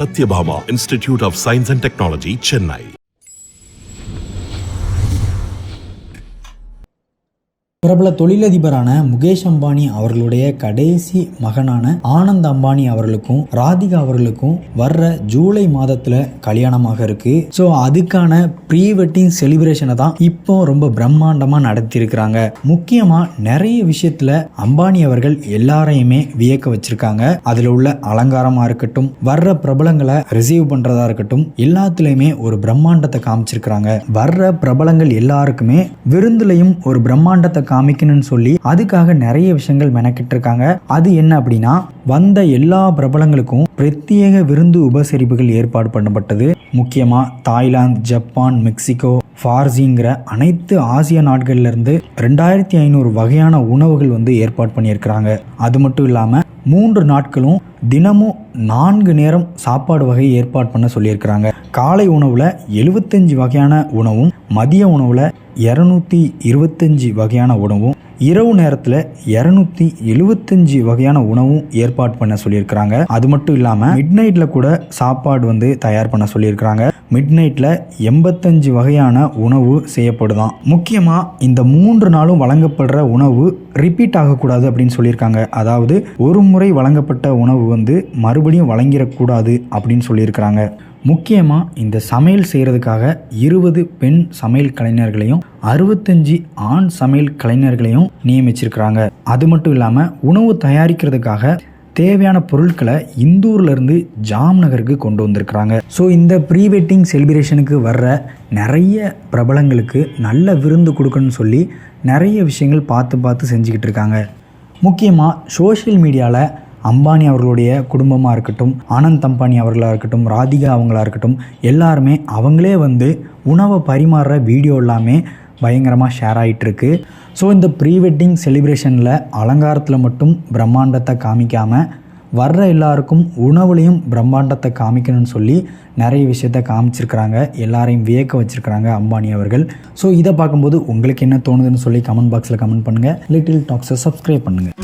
Satyabhama Institute of Science and Technology, Chennai. பிரபல தொழிலதிபரான முகேஷ் அம்பானி அவர்களுடைய கடைசி மகனான ஆனந்த் அம்பானி அவர்களுக்கும் ராதிகா அவர்களுக்கும் வர்ற ஜூலை மாதத்துல கல்யாணமாக இருக்கு. ஸோ அதுக்கான ப்ரீ வெட்டிங் செலிப்ரேஷனை தான் இப்போ ரொம்ப பிரம்மாண்டமா நடத்தியிருக்கிறாங்க. முக்கியமா நிறைய விஷயத்துல அம்பானி அவர்கள் எல்லாரையுமே வியக்க வச்சிருக்காங்க. அதுல உள்ள அலங்காரமா இருக்கட்டும், வர்ற பிரபலங்களை ரிசீவ் பண்றதா இருக்கட்டும், எல்லாத்துலயுமே ஒரு பிரம்மாண்டத்தை காமிச்சிருக்கிறாங்க. வர்ற பிரபலங்கள் எல்லாருக்குமே விருந்துலையும் ஒரு பிரம்மாண்டத்தை காமிக்கணும்னு சொல்லி அதுக்காக நிறைய விஷயங்கள் மெனக்கிட்டு இருக்காங்க. அது என்ன அப்படின்னா, வந்த எல்லா பிரபலங்களுக்கும் பிரத்யேக விருந்து உபசரிப்புகள் ஏற்பாடு பண்ணப்பட்டது. முக்கியமா தாய்லாந்து, ஜப்பான், மெக்சிகோ, ஃபார்சிங்கிற அனைத்து ஆசிய நாடுகள்ல இருந்து 2500 வகையான உணவுகள் ஏற்பாடு பண்ணியிருக்கிறாங்க. அது மட்டும் இல்லாம 3 நாட்களும் தினமும் 4 நேரம் சாப்பாடு வகை ஏற்பாடு பண்ண சொல்லியிருக்கிறாங்க. காலை உணவுல 75 வகையான உணவும், மதிய உணவுல 225 வகையான உணவும், இரவு நேரத்தில் 275 வகையான உணவும் ஏற்பாடு பண்ண சொல்லியிருக்கிறாங்க. அது மட்டும் இல்லாமல் மிட் நைட்டில் கூட சாப்பாடு தயார் பண்ண சொல்லியிருக்கிறாங்க. மிட் நைட்டில் 85 வகையான உணவு செய்யப்படுதான். முக்கியமாக இந்த 3 நாளும் வழங்கப்படுற உணவு ரிப்பீட் ஆகக்கூடாது அப்படின்னு சொல்லியிருக்காங்க. அதாவது ஒரு முறை வழங்கப்பட்ட உணவு மறுபடியும் வழங்கிடக்கூடாது அப்படின்னு சொல்லியிருக்கிறாங்க. முக்கியமாக இந்த சமையல் செய்கிறதுக்காக 20 பெண் சமையல் கலைஞர்களையும் 65 ஆண் சமையல் கலைஞர்களையும் நியமிச்சிருக்கிறாங்க. அது மட்டும் இல்லாமல் உணவு தயாரிக்கிறதுக்காக தேவையான பொருட்களை இந்தூர்லேருந்து ஜாம்நகருக்கு கொண்டு வந்திருக்கிறாங்க. ஸோ இந்த ப்ரீ வெட்டிங் செலிப்ரேஷனுக்கு வர்ற நிறைய பிரபலங்களுக்கு நல்ல விருந்து கொடுக்கணும்னு சொல்லி நிறைய விஷயங்கள் பார்த்து செஞ்சுக்கிட்டு இருக்காங்க. முக்கியமாக சோஷியல் மீடியாவில் அம்பானி அவர்களுடைய குடும்பமாக இருக்கட்டும், ஆனந்த் அம்பானி அவர்களாக இருக்கட்டும், ராதிகா அவங்களாக இருக்கட்டும், எல்லாருமே அவங்களே உணவை பரிமாறுற வீடியோ எல்லாமே பயங்கரமாக ஷேர் ஆகிட்டுருக்கு. ஸோ இந்த ப்ரீ வெட்டிங் செலிப்ரேஷனில் அலங்காரத்தில் மட்டும் பிரம்மாண்டத்தை காமிக்காமல் வர்ற எல்லாருக்கும் உணவுலையும் பிரம்மாண்டத்தை காமிக்கணும்னு சொல்லி நிறைய விஷயத்த காமிச்சிருக்கிறாங்க. எல்லாரையும் வியக்க வச்சுருக்கிறாங்க அம்பானி அவர்கள். ஸோ இதை பார்க்கும்போது உங்களுக்கு என்ன தோணுதுன்னு சொல்லி கமெண்ட் பாக்ஸில் கமெண்ட் பண்ணுங்கள். லிட்டில் டாக்ஸை சப்ஸ்கிரைப் பண்ணுங்கள்.